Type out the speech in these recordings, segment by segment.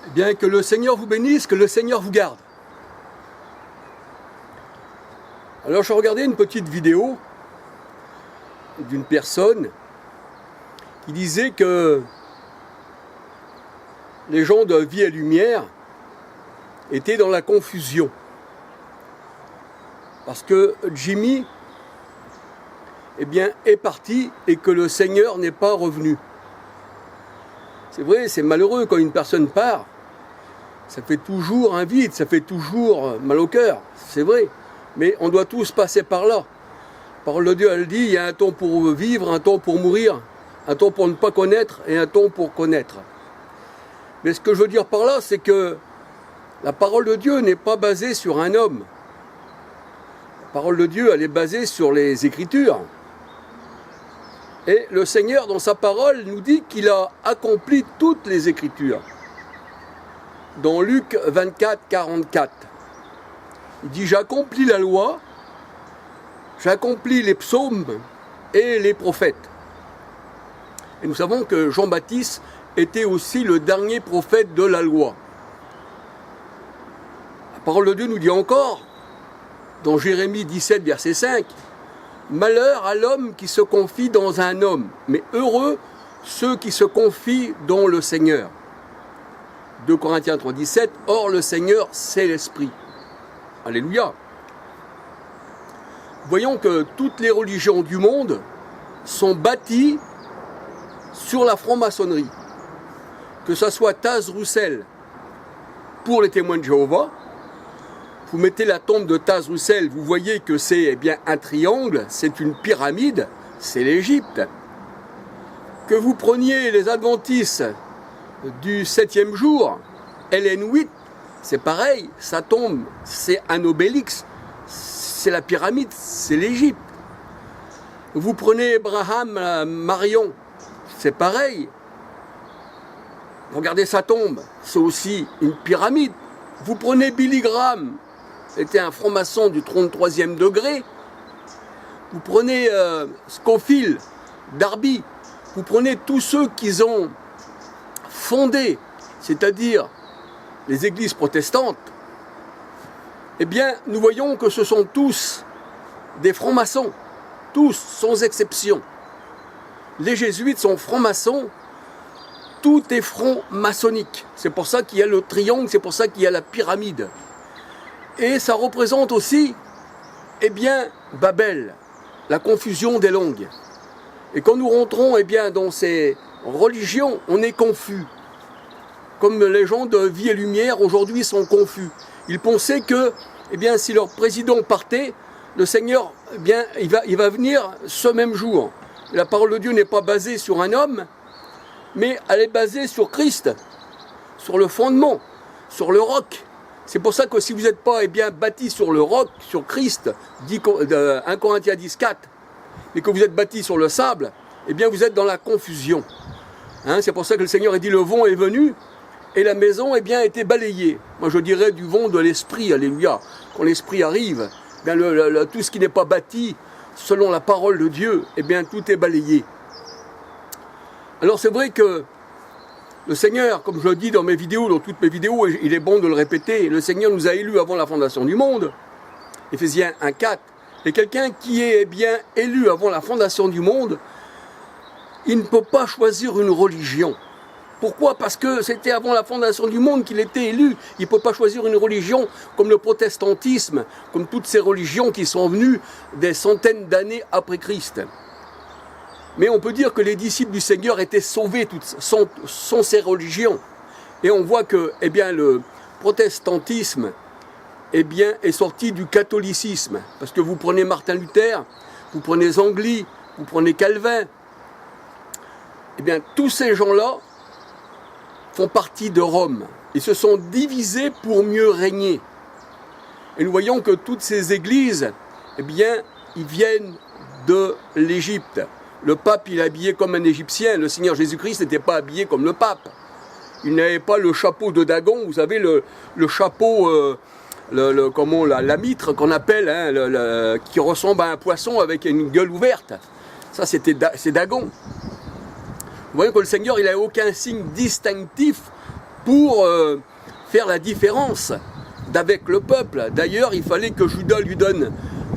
Eh bien, que le Seigneur vous bénisse, que le Seigneur vous garde. Alors, je regardais une petite vidéo d'une personne qui disait que les gens de Vie et Lumière étaient dans la confusion. Parce que Jimmy est parti et que le Seigneur n'est pas revenu. C'est vrai, c'est malheureux quand une personne part. Ça fait toujours un vide, ça fait toujours mal au cœur, c'est vrai. Mais on doit tous passer par là. La parole de Dieu, elle dit, il y a un temps pour vivre, un temps pour mourir, un temps pour ne pas connaître et un temps pour connaître. Mais ce que je veux dire par là, c'est que la parole de Dieu n'est pas basée sur un homme. La parole de Dieu, elle est basée sur les Écritures. Et le Seigneur, dans sa parole, nous dit qu'il a accompli toutes les Écritures. Dans Luc 24, 44, il dit « J'accomplis la loi, j'accomplis les psaumes et les prophètes. » Et nous savons que Jean-Baptiste était aussi le dernier prophète de la loi. La parole de Dieu nous dit encore, dans Jérémie 17, verset 5, « Malheur à l'homme qui se confie dans un homme, mais heureux ceux qui se confient dans le Seigneur. » 2 Corinthiens 3, 17, « Or le Seigneur, c'est l'Esprit. » Alléluia. Voyons que toutes les religions du monde sont bâties sur la franc-maçonnerie. Que ce soit Taz Russell pour les témoins de Jéhovah, vous mettez la tombe de Taz Russell, vous voyez que c'est un triangle, c'est une pyramide, c'est l'Égypte. Que vous preniez les adventistes du 7e jour, Ellen White, c'est pareil, sa tombe, c'est un obélix, c'est la pyramide, c'est l'Égypte. Vous prenez Abraham Marion, c'est pareil. Regardez sa tombe, c'est aussi une pyramide. Vous prenez Billy Graham, c'était un franc-maçon du 33e degré. Vous prenez Scofield, Darby, vous prenez tous ceux qui ont fondé, c'est-à-dire les églises protestantes, eh bien, nous voyons que ce sont tous des francs-maçons, tous, sans exception. Les jésuites sont francs-maçons, tout est franc-maçonnique. C'est pour ça qu'il y a le triangle, c'est pour ça qu'il y a la pyramide. Et ça représente aussi, Babel, la confusion des langues. Et quand nous rentrons, dans ces religions, on est confus. Comme les gens de Vie et Lumière aujourd'hui sont confus. Ils pensaient que, si leur président partait, le Seigneur, il va venir ce même jour. La parole de Dieu n'est pas basée sur un homme, mais elle est basée sur Christ, sur le fondement, sur le roc. C'est pour ça que si vous n'êtes pas bâti sur le roc, sur Christ, 1 Corinthiens 10, 4, mais que vous êtes bâti sur le sable, vous êtes dans la confusion. C'est pour ça que le Seigneur a dit le vent est venu et la maison a été balayée. Moi je dirais du vent de l'esprit, alléluia. Quand l'esprit arrive, tout ce qui n'est pas bâti selon la parole de Dieu, tout est balayé. Alors c'est vrai que le Seigneur, comme je le dis dans mes vidéos, dans toutes mes vidéos, et il est bon de le répéter, le Seigneur nous a élus avant la fondation du monde. Éphésiens 1, 4. Et quelqu'un qui est élu avant la fondation du monde, il ne peut pas choisir une religion. Pourquoi? Parce que c'était avant la fondation du monde qu'il était élu. Il ne peut pas choisir une religion comme le protestantisme, comme toutes ces religions qui sont venues des centaines d'années après Christ. Mais on peut dire que les disciples du Seigneur étaient sauvés sans ces religions. Et on voit que le protestantisme est sorti du catholicisme. Parce que vous prenez Martin Luther, vous prenez Zwingli, vous prenez Calvin. Tous ces gens-là font partie de Rome. Ils se sont divisés pour mieux régner. Et nous voyons que toutes ces églises, ils viennent de l'Égypte. Le pape, il est habillé comme un Égyptien. Le Seigneur Jésus-Christ n'était pas habillé comme le pape. Il n'avait pas le chapeau de Dagon. Vous savez, le chapeau, la mitre qu'on appelle, qui ressemble à un poisson avec une gueule ouverte. Ça, c'est Dagon. Vous voyez que le Seigneur, il n'a aucun signe distinctif pour faire la différence d'avec le peuple. D'ailleurs, il fallait que Judas lui donne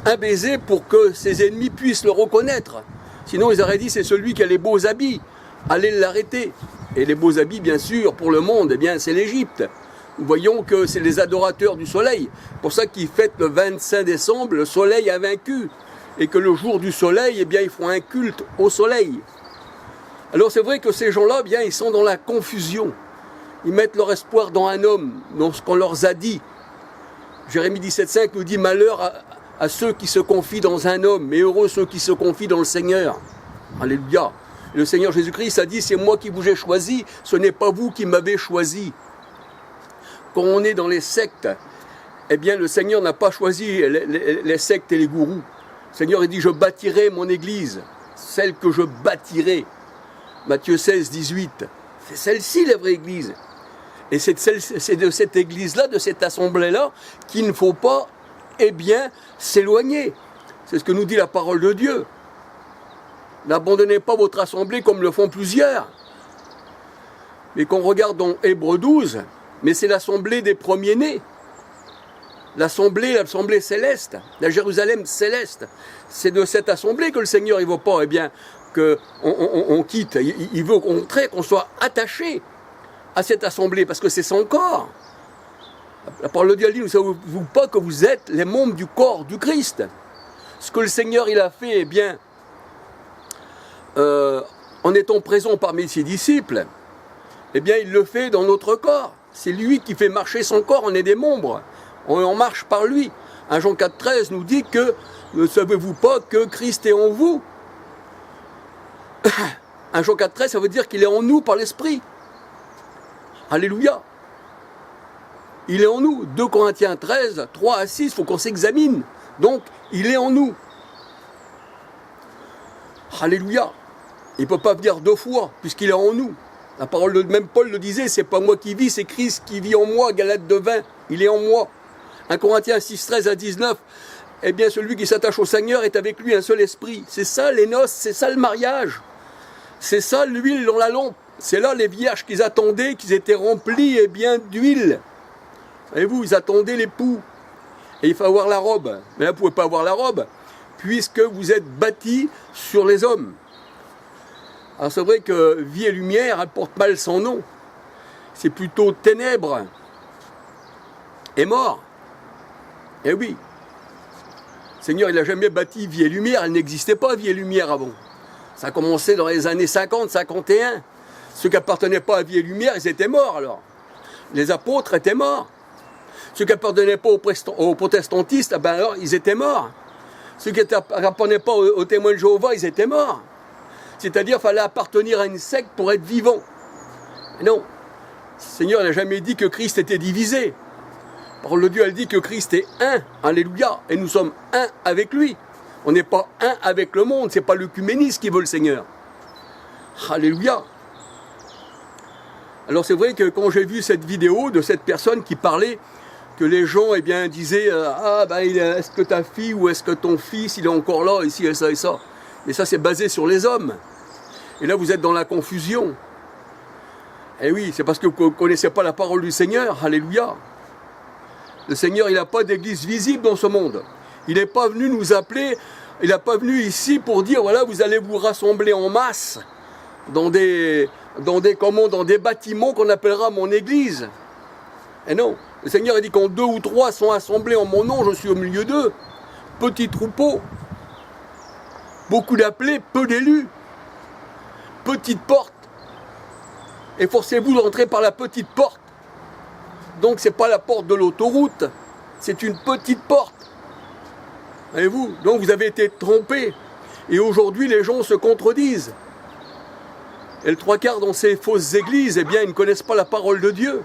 un baiser pour que ses ennemis puissent le reconnaître. Sinon, ils auraient dit, c'est celui qui a les beaux habits, allez l'arrêter. Et les beaux habits, bien sûr, pour le monde, eh bien, c'est l'Égypte. Nous voyons que c'est les adorateurs du soleil. C'est pour ça qu'ils fêtent le 25 décembre, le soleil a vaincu. Et que le jour du soleil, eh bien, ils font un culte au soleil. Alors c'est vrai que ces gens-là, eh bien, ils sont dans la confusion. Ils mettent leur espoir dans un homme, dans ce qu'on leur a dit. Jérémie 17,5 nous dit « Malheur à ceux qui se confient dans un homme, mais heureux ceux qui se confient dans le Seigneur. » Alléluia. Et le Seigneur Jésus-Christ a dit « C'est moi qui vous ai choisi, ce n'est pas vous qui m'avez choisi. » Quand on est dans les sectes, eh bien le Seigneur n'a pas choisi les sectes et les gourous. Le Seigneur, il dit, je bâtirai mon église, celle que je bâtirai. Matthieu 16, 18. C'est celle-ci la vraie église. Et c'est de cette église-là, de cette assemblée-là, qu'il ne faut pas, eh bien, s'éloigner. C'est ce que nous dit la parole de Dieu. N'abandonnez pas votre assemblée comme le font plusieurs. Mais qu'on regarde dans Hébreux 12, mais c'est l'assemblée des premiers-nés. L'assemblée céleste, la Jérusalem céleste. C'est de cette assemblée que le Seigneur ne veut pas, eh bien, qu'on quitte. Il veut au contraire qu'on soit attaché à cette assemblée, parce que c'est son corps. La parole de Dieu dit, ne savez-vous pas que vous êtes les membres du corps du Christ? Ce que le Seigneur il a fait, eh bien, en étant présent parmi ses disciples, eh bien, il le fait dans notre corps. C'est lui qui fait marcher son corps, on est des membres. On marche par lui. 1 Jean 4,13 nous dit que ne savez-vous pas que Christ est en vous? 1 Jean 4,13, ça veut dire qu'il est en nous par l'Esprit. Alléluia. Il est en nous. 2 Corinthiens 13, 3 à 6, il faut qu'on s'examine. Donc, il est en nous. Alléluia. Il ne peut pas venir deux fois, puisqu'il est en nous. La parole de même Paul le disait, c'est pas moi qui vis, c'est Christ qui vit en moi, Galates 2,20. Il est en moi. 1 Corinthiens 6, 13 à 19, eh bien celui qui s'attache au Seigneur est avec lui un seul esprit. C'est ça les noces, c'est ça le mariage. C'est ça l'huile dans la lampe. C'est là les vierges qu'ils attendaient, qu'ils étaient remplis eh bien d'huile. Voyez-vous, ils attendaient l'époux. Et il faut avoir la robe. Mais là, vous ne pouvez pas avoir la robe, puisque vous êtes bâtis sur les hommes. Alors c'est vrai que vie et lumière, elle porte mal son nom. C'est plutôt ténèbres et mort. Eh oui. Le Seigneur, il n'a jamais bâti vie et lumière, elle n'existait pas vie et lumière avant. Ça a commencé dans les années 50, 51. Ceux qui n'appartenaient pas à vie et lumière, ils étaient morts alors. Les apôtres étaient morts. Ceux qui n'appartenaient pas aux protestantistes, ben alors ils étaient morts. Ceux qui n'appartenaient pas aux témoins de Jéhovah, ils étaient morts. C'est-à-dire qu'il fallait appartenir à une secte pour être vivant. Mais non. Le Seigneur n'a jamais dit que Christ était divisé. La parole de Dieu, elle dit que Christ est un. Alléluia. Et nous sommes un avec lui. On n'est pas un avec le monde. Ce n'est pas l'œcuménisme qui veut le Seigneur. Alléluia. Alors c'est vrai que quand j'ai vu cette vidéo de cette personne qui parlait, que les gens eh bien, disaient ah ben est-ce que ta fille ou est-ce que ton fils il est encore là, ici et ça et ça. Mais ça c'est basé sur les hommes. Et là vous êtes dans la confusion. Et oui, c'est parce que vous ne connaissez pas la parole du Seigneur. Alléluia. Le Seigneur, il n'a pas d'église visible dans ce monde. Il n'est pas venu nous appeler, il n'est pas venu ici pour dire, voilà, vous allez vous rassembler en masse dans des bâtiments qu'on appellera mon église. Et non, le Seigneur a dit quand 2 ou 3 sont assemblés en mon nom, je suis au milieu d'eux. Petit troupeau, beaucoup d'appelés, peu d'élus. Petite porte. Efforcez-vous d'entrer par la petite porte. Donc ce n'est pas la porte de l'autoroute, c'est une petite porte. Voyez-vous, donc vous avez été trompés. Et aujourd'hui les gens se contredisent. Et le 3/4 dans ces fausses églises, eh bien ils ne connaissent pas la parole de Dieu.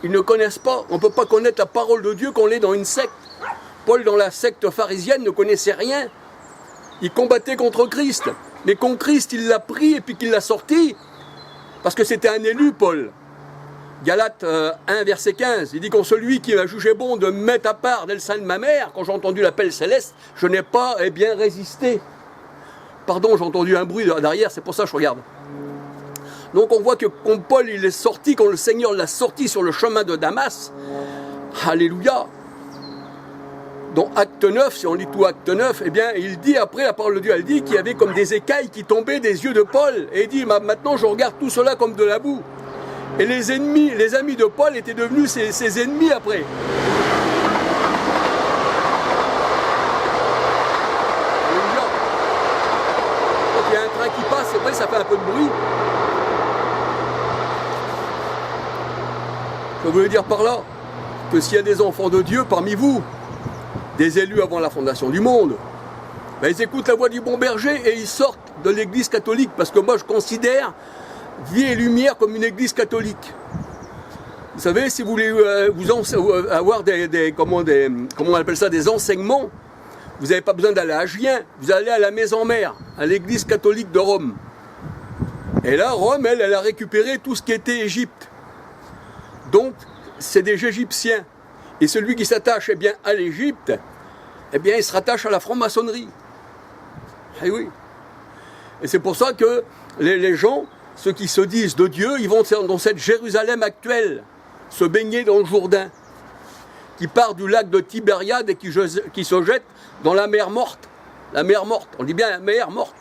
Ils ne connaissent pas, on ne peut pas connaître la parole de Dieu quand on est dans une secte. Paul dans la secte pharisienne ne connaissait rien. Il combattait contre Christ. Mais quand Christ il l'a pris et puis qu'il l'a sorti, parce que c'était un élu Paul. Galates 1, verset 15, il dit quand celui qui m'a jugé bon de me mettre à part dès le sein de ma mère, quand j'ai entendu l'appel céleste, je n'ai pas eh bien résisté. Pardon, j'ai entendu un bruit derrière, c'est pour ça que je regarde. Donc on voit que quand Paul il est sorti, quand le Seigneur l'a sorti sur le chemin de Damas, alléluia, dans Acte 9, si on lit tout Acte 9, eh bien il dit après, la parole de Dieu, elle dit qu'il y avait comme des écailles qui tombaient des yeux de Paul, et il dit maintenant je regarde tout cela comme de la boue. Et les amis de Paul étaient devenus ses ennemis après. Il y a un train qui passe, c'est vrai, ça fait un peu de bruit. Je voulais dire par là que s'il y a des enfants de Dieu parmi vous, des élus avant la fondation du monde, ben ils écoutent la voix du bon berger et ils sortent de l'église catholique, parce que moi je considère Vie et Lumière comme une église catholique. Vous savez, si vous voulez avoir comment on appelle ça, des enseignements, vous n'avez pas besoin d'aller à Gien, vous allez à la Maison Mère, à l'église catholique de Rome. Et là, Rome, elle a récupéré tout ce qui était Égypte. Donc, c'est des Égyptiens. Et celui qui s'attache à l'Égypte, il se rattache à la franc-maçonnerie. Et oui. Et c'est pour ça que les gens, ceux qui se disent de Dieu, ils vont dans cette Jérusalem actuelle, se baigner dans le Jourdain, qui part du lac de Tibériade et qui se jette dans la mer morte. La mer morte, on dit bien la mer morte.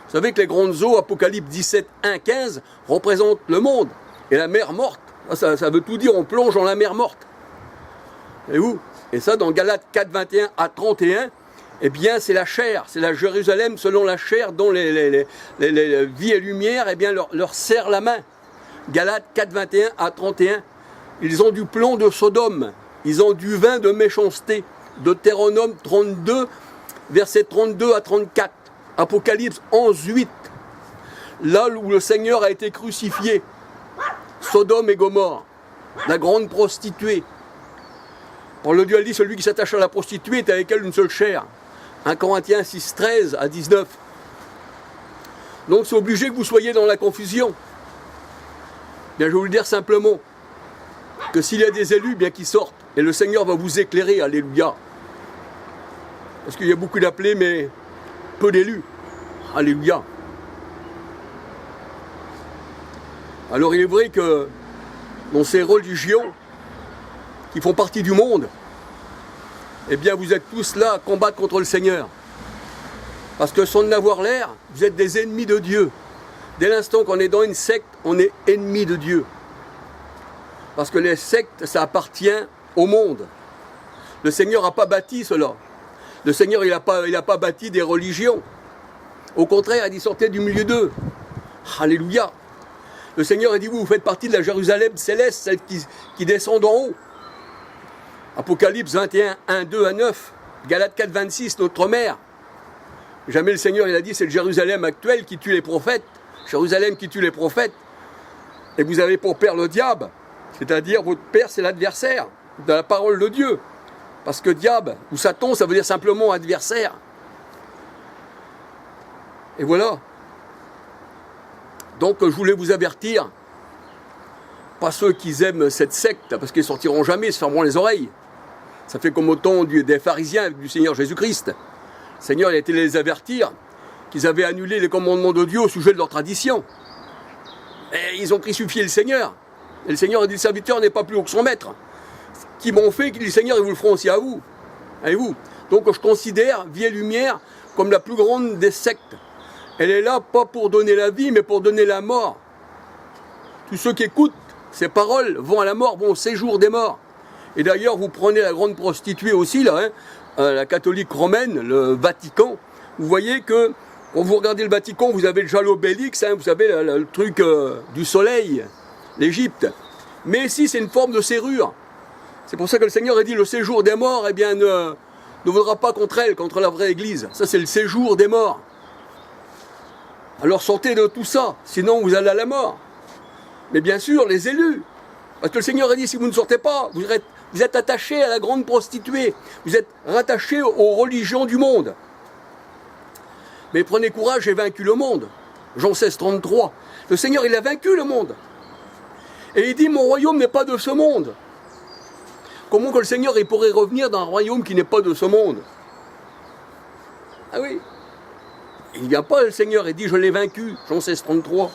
Vous savez que les grandes eaux, Apocalypse 17, 1, 15, représentent le monde. Et la mer morte, ça veut tout dire, on plonge dans la mer morte. Et où? Et ça, dans Galates 4, 21 à 31, c'est la chair, c'est la Jérusalem selon la chair dont les Vie et Lumière, leur serre la main. Galates 4, 21 à 31, ils ont du plomb de Sodome, ils ont du vin de méchanceté. Deutéronome 32, versets 32 à 34. Apocalypse 11, 8. Là où le Seigneur a été crucifié, Sodome et Gomorrhe, la grande prostituée. Pour le Dieu a dit, celui qui s'attache à la prostituée est avec elle une seule chair. 1 Corinthiens 6, 13 à 19. Donc c'est obligé que vous soyez dans la confusion. Bien, je vais vous le dire simplement, que s'il y a des élus, bien qu'ils sortent, et le Seigneur va vous éclairer, alléluia. Parce qu'il y a beaucoup d'appelés, mais peu d'élus. Alléluia. Alors il est vrai que dans ces religions qui font partie du monde, vous êtes tous là à combattre contre le Seigneur. Parce que sans en avoir l'air, vous êtes des ennemis de Dieu. Dès l'instant qu'on est dans une secte, on est ennemi de Dieu. Parce que les sectes, ça appartient au monde. Le Seigneur n'a pas bâti cela. Le Seigneur, il n'a pas bâti des religions. Au contraire, il dit sortez du milieu d'eux. Alléluia. Le Seigneur a dit vous faites partie de la Jérusalem céleste, celle qui descend d'en haut. Apocalypse 21, 1, 2 à 9. Galates 4, 26, notre mère. Jamais le Seigneur, il a dit c'est le Jérusalem actuel qui tue les prophètes. Jérusalem qui tue les prophètes. Et vous avez pour père le diable. C'est-à-dire votre père, c'est l'adversaire de la parole de Dieu. Parce que diable ou Satan, ça veut dire simplement adversaire. Et voilà. Donc je voulais vous avertir, pas ceux qui aiment cette secte, parce qu'ils ne sortiront jamais, ils se fermeront les oreilles. Ça fait comme au temps des pharisiens du Seigneur Jésus-Christ. Le Seigneur il a été les avertir qu'ils avaient annulé les commandements de Dieu au sujet de leur tradition. Et ils ont crucifié le Seigneur. Et le Seigneur a dit, le serviteur n'est pas plus haut que son maître. Qui m'ont fait, qu'il dit, le Seigneur, ils vous le feront aussi à vous. Voyez-vous. Donc je considère Vie et Lumière comme la plus grande des sectes. Elle est là pas pour donner la vie, mais pour donner la mort. Tous ceux qui écoutent ces paroles vont à la mort, vont au séjour des morts. Et d'ailleurs, vous prenez la grande prostituée aussi, là, la catholique romaine, le Vatican. Vous voyez que, quand vous regardez le Vatican, vous avez déjà l'Obélix, vous savez, le truc du soleil, l'Égypte. Mais ici, c'est une forme de serrure. C'est pour ça que le Seigneur a dit, le séjour des morts, ne vaudra pas contre elle, contre la vraie Église. Ça, c'est le séjour des morts. Alors sortez de tout ça, sinon vous allez à la mort. Mais bien sûr, les élus. Parce que le Seigneur a dit, si vous ne sortez pas, vous êtes attachés à la grande prostituée. Vous êtes rattachés aux religions du monde. Mais prenez courage, j'ai vaincu le monde. Jean 16, 33. Le Seigneur, il a vaincu le monde. Et il dit, mon royaume n'est pas de ce monde. Comment que le Seigneur il pourrait revenir dans un royaume qui n'est pas de ce monde? Ah oui. Il ne vient pas, le Seigneur, et dit, je l'ai vaincu. Jean 16, 33.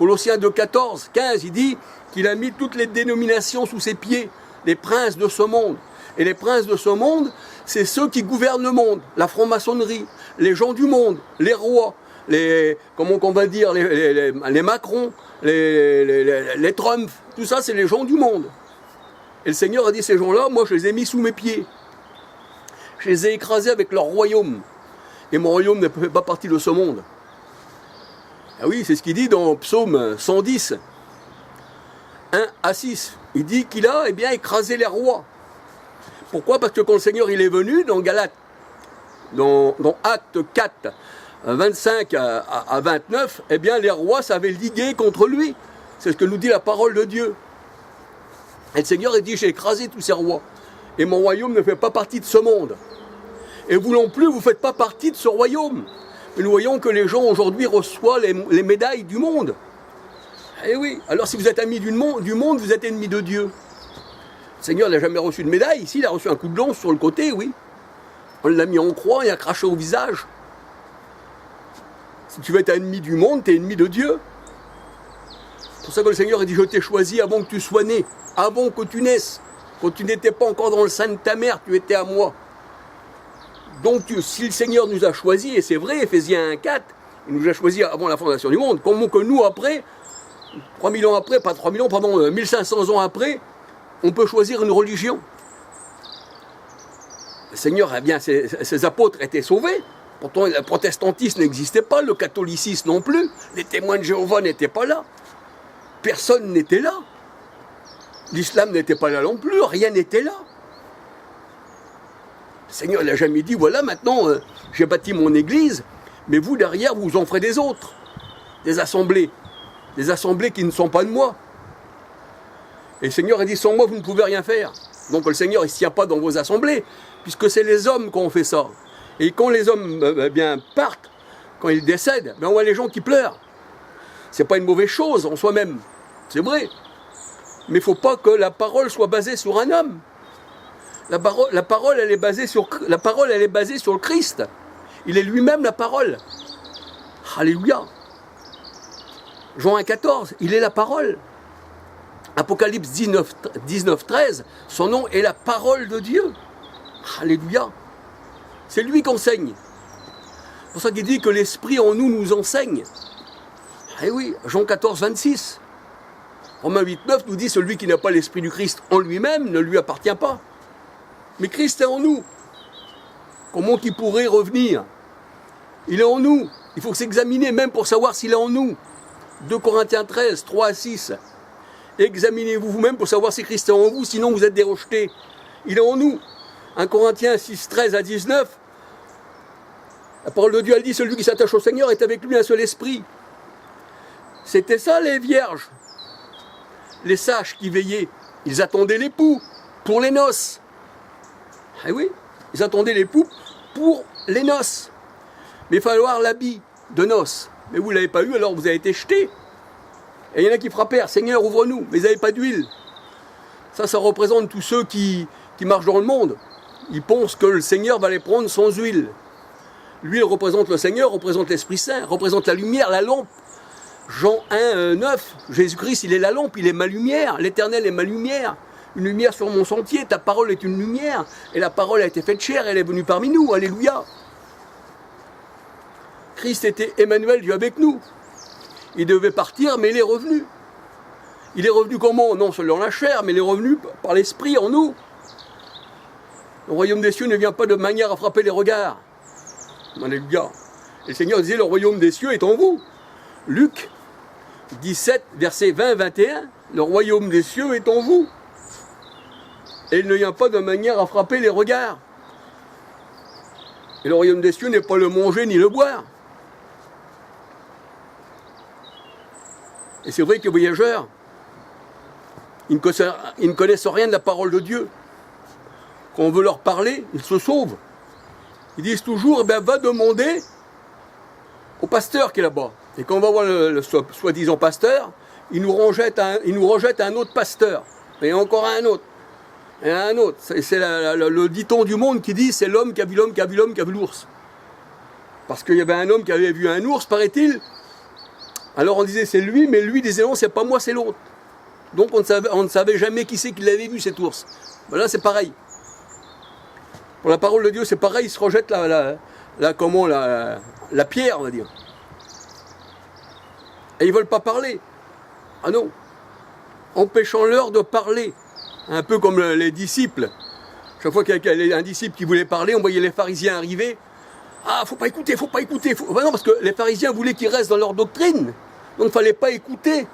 Colossiens 2, 14, 15, il dit qu'il a mis toutes les dénominations sous ses pieds, les princes de ce monde. Et les princes de ce monde, c'est ceux qui gouvernent le monde, la franc-maçonnerie, les gens du monde, les rois, comment on va dire, les Macron, les Trump, tout ça c'est les gens du monde. Et le Seigneur a dit, ces gens-là, moi je les ai mis sous mes pieds. Je les ai écrasés avec leur royaume. Et mon royaume ne fait pas partie de ce monde. Ah oui, c'est ce qu'il dit dans Psaume 110, 1 à 6. Il dit qu'il a écrasé les rois. Pourquoi? Parce que quand le Seigneur il est venu, dans Galates, dans Acte 4, 25 à 29, les rois s'avaient ligué contre lui. C'est ce que nous dit la parole de Dieu. Et le Seigneur il dit, j'ai écrasé tous ces rois. Et mon royaume ne fait pas partie de ce monde. Et vous non plus, vous ne faites pas partie de ce royaume. Mais nous voyons que les gens aujourd'hui reçoivent les médailles du monde. Eh oui, alors si vous êtes ami du monde, vous êtes ennemi de Dieu. Le Seigneur n'a jamais reçu de médaille, ici il a reçu un coup de lance sur le côté, oui. On l'a mis en croix, il a craché au visage. Si tu veux être ennemi du monde, tu es ennemi de Dieu. C'est pour ça que le Seigneur a dit, je t'ai choisi avant que tu sois né, avant que tu naisses. Quand tu n'étais pas encore dans le sein de ta mère, tu étais à moi. Donc si le Seigneur nous a choisis, et c'est vrai, Éphésiens 1,4, il nous a choisis avant la fondation du monde, comment que nous après, 3000 ans après, pas 3000 ans, pardon, 1500 ans après, on peut choisir une religion. Le Seigneur, ses apôtres étaient sauvés, pourtant le protestantisme n'existait pas, le catholicisme non plus, les témoins de Jéhovah n'étaient pas là, personne n'était là, l'islam n'était pas là non plus, rien n'était là. Le Seigneur n'a jamais dit, voilà maintenant j'ai bâti mon église, mais vous derrière vous en ferez des autres, des assemblées qui ne sont pas de moi. Et le Seigneur a dit, sans moi vous ne pouvez rien faire. Donc le Seigneur il ne se tient pas dans vos assemblées, puisque c'est les hommes qui ont fait ça. Et quand les hommes partent, quand ils décèdent, on voit les gens qui pleurent. C'est pas une mauvaise chose en soi-même, c'est vrai. Mais il ne faut pas que la parole soit basée sur un homme. La parole, elle est basée sur le Christ. Il est lui-même la parole. Alléluia. Jean 1,14, il est la parole. Apocalypse 19, 13, son nom est la parole de Dieu. Alléluia. C'est lui qui enseigne. C'est pour ça qu'il dit que l'Esprit en nous enseigne. Eh oui, Jean 14, 26. Romains 8, 9 nous dit, celui qui n'a pas l'Esprit du Christ en lui-même ne lui appartient pas. Mais Christ est en nous. Comment qu'il pourrait revenir? Il est en nous. Il faut s'examiner même pour savoir s'il est en nous. 2 Corinthiens 13, 3 à 6. Examinez-vous vous-même pour savoir si Christ est en vous, sinon vous êtes des rejetés. Il est en nous. 1 Corinthiens 6, 13 à 19. La parole de Dieu, elle dit, celui qui s'attache au Seigneur est avec lui un seul esprit. C'était ça les vierges. Les sages qui veillaient. Ils attendaient l'époux pour les noces. Ah oui, ils attendaient l'époux pour les noces. Mais il fallait avoir l'habit de noces. Mais vous ne l'avez pas eu, alors vous avez été jetés. Et il y en a qui frappèrent, Seigneur, ouvre-nous, mais ils n'avaient pas d'huile. Ça représente tous ceux qui marchent dans le monde. Ils pensent que le Seigneur va les prendre sans huile. L'huile représente le Seigneur, représente l'Esprit Saint, représente la lumière, la lampe. Jean 1, 9, Jésus-Christ, il est la lampe, il est ma lumière, l'Éternel est ma lumière. Une lumière sur mon sentier, ta parole est une lumière. Et la parole a été faite chair, elle est venue parmi nous, alléluia. Christ était Emmanuel, Dieu avec nous. Il devait partir, mais il est revenu. Il est revenu comment? Non selon la chair, mais il est revenu par l'Esprit en nous. Le royaume des cieux ne vient pas de manière à frapper les regards. Alléluia. Et le Seigneur disait, le royaume des cieux est en vous. Luc 17, versets 20-21, le royaume des cieux est en vous. Et il ne vient pas de manière à frapper les regards. Et le royaume des cieux n'est pas le manger ni le boire. Et c'est vrai que les voyageurs, ils ne connaissent rien de la parole de Dieu. Quand on veut leur parler, ils se sauvent. Ils disent toujours, va demander au pasteur qui est là-bas. Et quand on va voir le soi-disant pasteur, il nous rejette un autre pasteur. Et encore un autre. Et un autre. C'est le dicton du monde qui dit, c'est l'homme qui a vu l'homme, qui a vu l'homme, qui a vu l'ours. Parce qu'il y avait un homme qui avait vu un ours, paraît-il, Alors on disait c'est lui, mais lui disait non, c'est pas moi, c'est l'autre. Donc on ne savait jamais qui c'est qui l'avait vu, cet ours. Voilà, c'est pareil. Pour la parole de Dieu, c'est pareil, ils se rejettent la pierre, on va dire. Et ils ne veulent pas parler. Ah non. Empêchons-leur de parler. Un peu comme les disciples. Chaque fois qu'il y avait un disciple qui voulait parler, on voyait les pharisiens arriver. Ah, faut pas écouter, faut pas écouter. Ben non, parce que les pharisiens voulaient qu'ils restent dans leur doctrine. Donc il ne fallait pas écouter.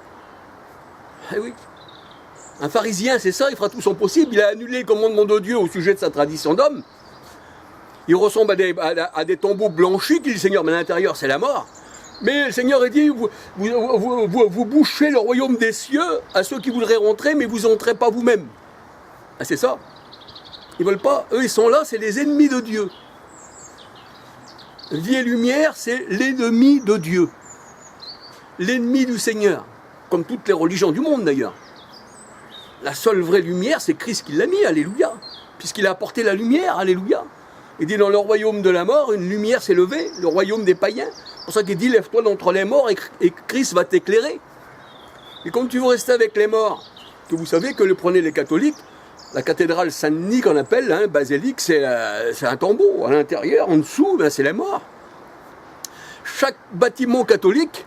Eh oui. Un pharisien, c'est ça, il fera tout son possible. Il a annulé le commandement de Dieu au sujet de sa tradition d'homme. Il ressemble à des tombeaux blanchis qui dit Seigneur, mais à l'intérieur, c'est la mort. Mais le Seigneur a dit, vous bouchez le royaume des cieux à ceux qui voudraient rentrer, mais vous n'entrez pas vous-même. Ah, c'est ça. Ils ne veulent pas. Eux, ils sont là, c'est les ennemis de Dieu. Vie et lumière, c'est l'ennemi de Dieu. L'ennemi du Seigneur. Comme toutes les religions du monde, d'ailleurs. La seule vraie lumière, c'est Christ qui l'a mis, alléluia. Puisqu'il a apporté la lumière, alléluia. Il dit dans le royaume de la mort, une lumière s'est levée, le royaume des païens. C'est pour ça qu'il dit, lève-toi d'entre les morts et Christ va t'éclairer. Et comme tu veux rester avec les morts, que vous savez que le prenaient les catholiques, la cathédrale Saint-Denis qu'on appelle, hein, basilique, c'est un tombeau. À l'intérieur, en dessous, ben, c'est les morts. Chaque bâtiment catholique,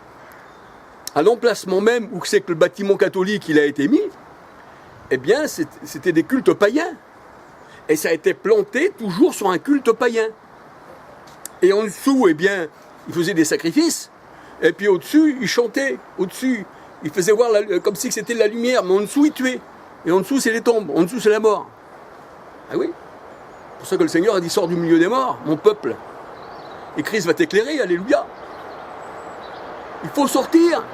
à l'emplacement même où c'est que le bâtiment catholique il a été mis, eh bien, c'était des cultes païens. Et ça a été planté toujours sur un culte païen. Et en dessous, eh bien, ils faisaient des sacrifices. Et puis au-dessus, ils chantaient. Au-dessus, ils faisaient voir comme si c'était de la lumière. Mais en dessous, ils tuaient. Et en dessous, c'est les tombes. En dessous, c'est la mort. Ah oui. C'est pour ça que le Seigneur a dit, sors du milieu des morts, mon peuple. Et Christ va t'éclairer, alléluia. Il faut sortir.